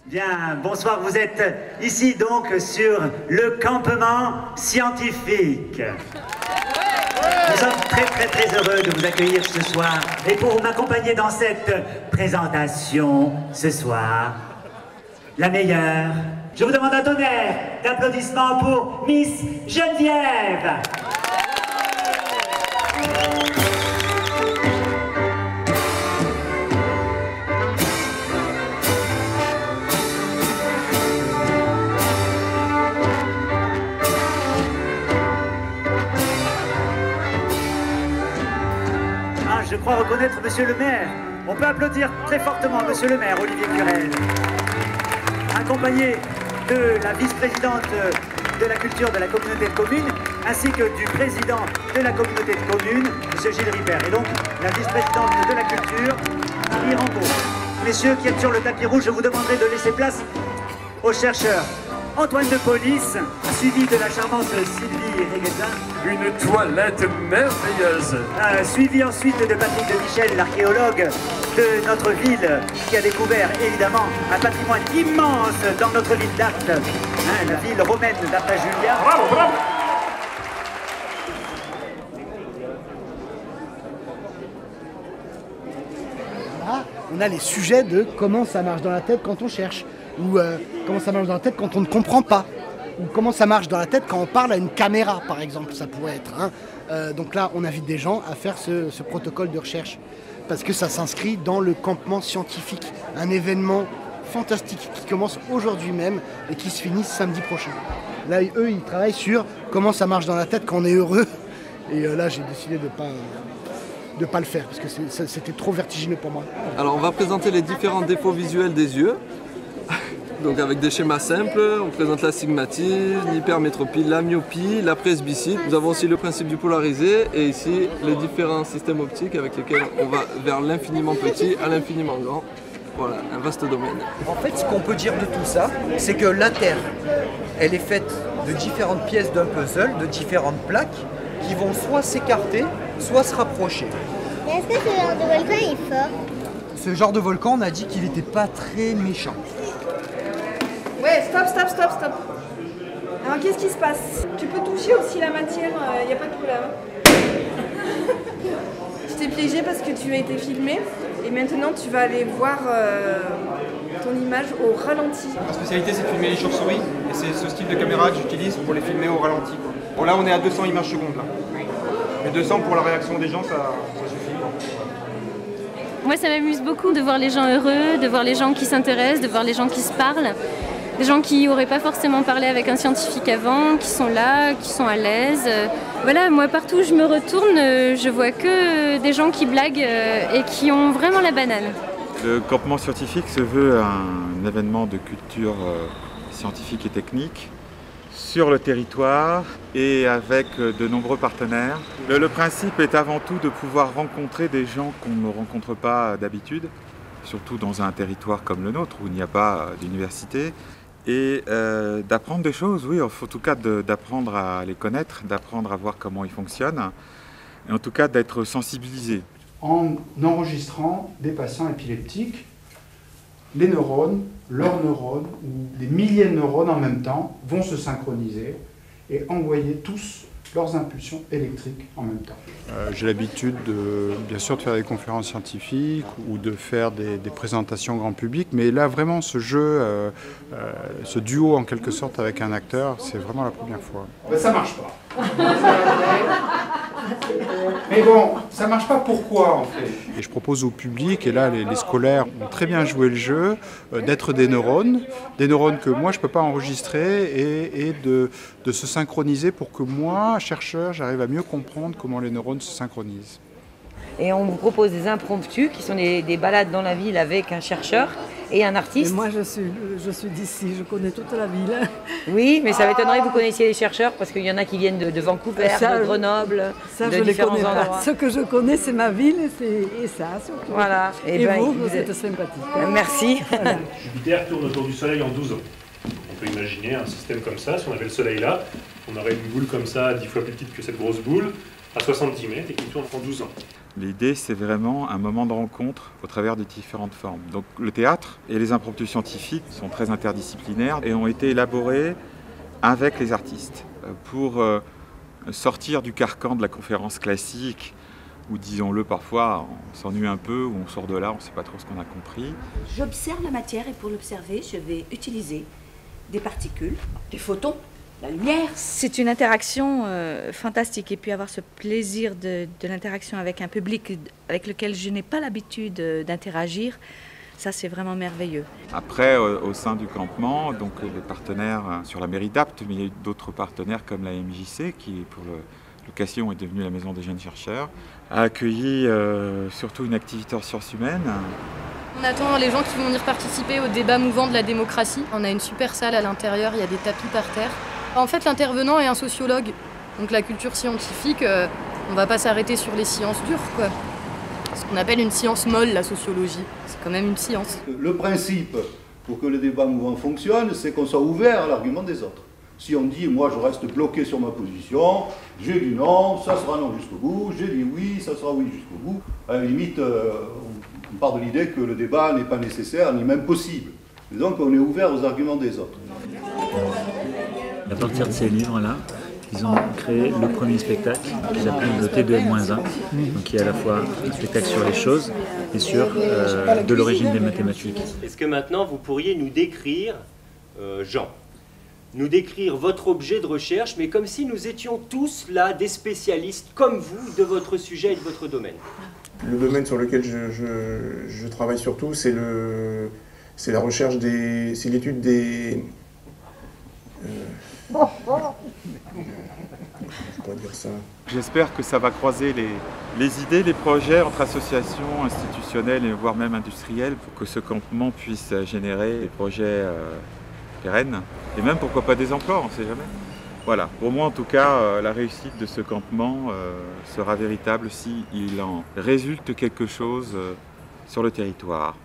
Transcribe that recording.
Bien, bonsoir, vous êtes ici donc sur le campement scientifique. Nous sommes très heureux de vous accueillir ce soir. Et pour m'accompagner dans cette présentation ce soir, la meilleure, je vous demande un tonnerre d'applaudissements pour Miss Geneviève. Je crois reconnaître Monsieur le maire. On peut applaudir très fortement Monsieur le maire, Olivier Curel, accompagné de la vice-présidente de la culture de la communauté de communes, ainsi que du président de la communauté de communes, Monsieur Gilles Ripert, et donc la vice-présidente de la culture, Marie Rambaud. Messieurs qui êtes sur le tapis rouge, je vous demanderai de laisser place aux chercheurs. Antoine de Police, suivi de la charmante Sylvie Reguetin. Une toilette merveilleuse. Suivi ensuite de Patrick de Michel, l'archéologue de notre ville, qui a découvert évidemment un patrimoine immense dans notre ville d'Artes, la ville romaine d'après Julia. Bravo, bravo. Là, on a les sujets de comment ça marche dans la tête quand on cherche, ou comment ça marche dans la tête quand on ne comprend pas, ou comment ça marche dans la tête quand on parle à une caméra, par exemple, ça pourrait être. Donc là, on invite des gens à faire ce protocole de recherche, parce que ça s'inscrit dans le campement scientifique, un événement fantastique qui commence aujourd'hui même et qui se finit samedi prochain. Là, eux, ils travaillent sur comment ça marche dans la tête quand on est heureux, et là, j'ai décidé de pas le faire, parce que c'était trop vertigineux pour moi. Alors, on va présenter les différents défauts visuels des yeux. Donc avec des schémas simples, on présente l'astigmatisme, l'hypermétropie, la myopie, la presbytie. Nous avons aussi le principe du polarisé et ici les différents systèmes optiques avec lesquels on va vers l'infiniment petit à l'infiniment grand. Voilà, un vaste domaine. En fait, ce qu'on peut dire de tout ça, c'est que la Terre, elle est faite de différentes pièces d'un puzzle, de différentes plaques, qui vont soit s'écarter, soit se rapprocher. Est-ce que ce genre de volcan est fort? Ce genre de volcan, on a dit qu'il n'était pas très méchant. Ouais, stop. Alors qu'est-ce qui se passe? Tu peux toucher aussi la matière, il n'y a pas de problème. Je t'ai piégé parce que tu as été filmé et maintenant tu vas aller voir ton image au ralenti. Ma spécialité c'est de filmer les chauves-souris et c'est ce style de caméra que j'utilise pour les filmer au ralenti. Bon là on est à 200 images secondes là. Mais 200 pour la réaction des gens ça suffit. Moi ça m'amuse beaucoup de voir les gens heureux, de voir les gens qui s'intéressent, de voir les gens qui se parlent. Des gens qui n'auraient pas forcément parlé avec un scientifique avant, qui sont là, qui sont à l'aise. Voilà, moi partout où je me retourne, je vois que des gens qui blaguent et qui ont vraiment la banane. Le campement scientifique se veut un événement de culture scientifique et technique sur le territoire et avec de nombreux partenaires. Le principe est avant tout de pouvoir rencontrer des gens qu'on ne rencontre pas d'habitude, surtout dans un territoire comme le nôtre où il n'y a pas d'université. Et d'apprendre des choses, oui, en tout cas d'apprendre à les connaître, d'apprendre à voir comment ils fonctionnent, et en tout cas d'être sensibilisé. En enregistrant des patients épileptiques, les neurones, leurs neurones, ou des milliers de neurones en même temps, vont se synchroniser et envoyer tous leurs impulsions électriques en même temps. J'ai l'habitude bien sûr de faire des conférences scientifiques ou de faire des présentations grand public, mais là vraiment ce jeu, ce duo en quelque sorte avec un acteur, c'est vraiment la première fois. Ben, ça marche pas. Mais bon, ça marche pas, pourquoi en fait? Et je propose au public, et là les scolaires ont très bien joué le jeu, d'être des neurones que moi je ne peux pas enregistrer et de se synchroniser pour que moi, chercheur, j'arrive à mieux comprendre comment les neurones se synchronisent. Et on vous propose des impromptus qui sont des balades dans la ville avec un chercheur et un artiste. Et moi je suis d'ici, je connais toute la ville. Oui, mais ça m'étonnerait que vous connaissiez les chercheurs parce qu'il y en a qui viennent de Vancouver, de Grenoble, de différents endroits. Ce que je connais c'est ma ville et ça surtout. Voilà. Et vous êtes sympathique. Merci. Voilà. Jupiter tourne autour du Soleil en 12 ans. On peut imaginer un système comme ça, si on avait le Soleil là, on aurait une boule comme ça, 10 fois plus petite que cette grosse boule, à 70 mètres et qui tourne en 12 ans. L'idée, c'est vraiment un moment de rencontre au travers de différentes formes. Donc le théâtre et les impromptus scientifiques sont très interdisciplinaires et ont été élaborés avec les artistes pour sortir du carcan de la conférence classique où, disons-le, parfois on s'ennuie un peu, où on sort de là, on ne sait pas trop ce qu'on a compris. J'observe la matière et pour l'observer, je vais utiliser des particules, des photons, la lumière. C'est une interaction fantastique et puis avoir ce plaisir de l'interaction avec un public avec lequel je n'ai pas l'habitude d'interagir, ça c'est vraiment merveilleux. Après, au sein du campement, donc les partenaires sur la mairie d'Apt, mais il y a eu d'autres partenaires comme la MJC qui, pour l'occasion, est devenue la Maison des Jeunes Chercheurs, a accueilli surtout une activité en sciences humaines. On attend les gens qui vont venir participer au débat mouvant de la démocratie. On a une super salle à l'intérieur, il y a des tapis par terre. En fait, l'intervenant est un sociologue. Donc la culture scientifique, on ne va pas s'arrêter sur les sciences dures, quoi. Ce qu'on appelle une science molle, la sociologie. C'est quand même une science. Le principe pour que le débat mouvant fonctionne, c'est qu'on soit ouvert à l'argument des autres. Si on dit, moi je reste bloqué sur ma position, j'ai dit non, ça sera non jusqu'au bout, j'ai dit oui, ça sera oui jusqu'au bout, à la limite, on part de l'idée que le débat n'est pas nécessaire, ni même possible. Et donc on est ouvert aux arguments des autres. À partir de ces livres-là, ils ont créé le premier spectacle qu'ils appellent le T2-1, donc qui est à la fois un spectacle sur les choses et sur de l'origine des mathématiques. Est-ce que maintenant vous pourriez nous décrire, Jean, nous décrire votre objet de recherche, mais comme si nous étions tous là des spécialistes comme vous de votre sujet et de votre domaine? Le domaine sur lequel je travaille surtout, c'est la recherche c'est l'étude des... je pourrais dire ça. J'espère que ça va croiser les idées, les projets entre associations institutionnelles et voire même industrielles pour que ce campement puisse générer des projets pérennes et même pourquoi pas des emplois, on ne sait jamais. Voilà, pour moi en tout cas, la réussite de ce campement sera véritable s'il en résulte quelque chose sur le territoire.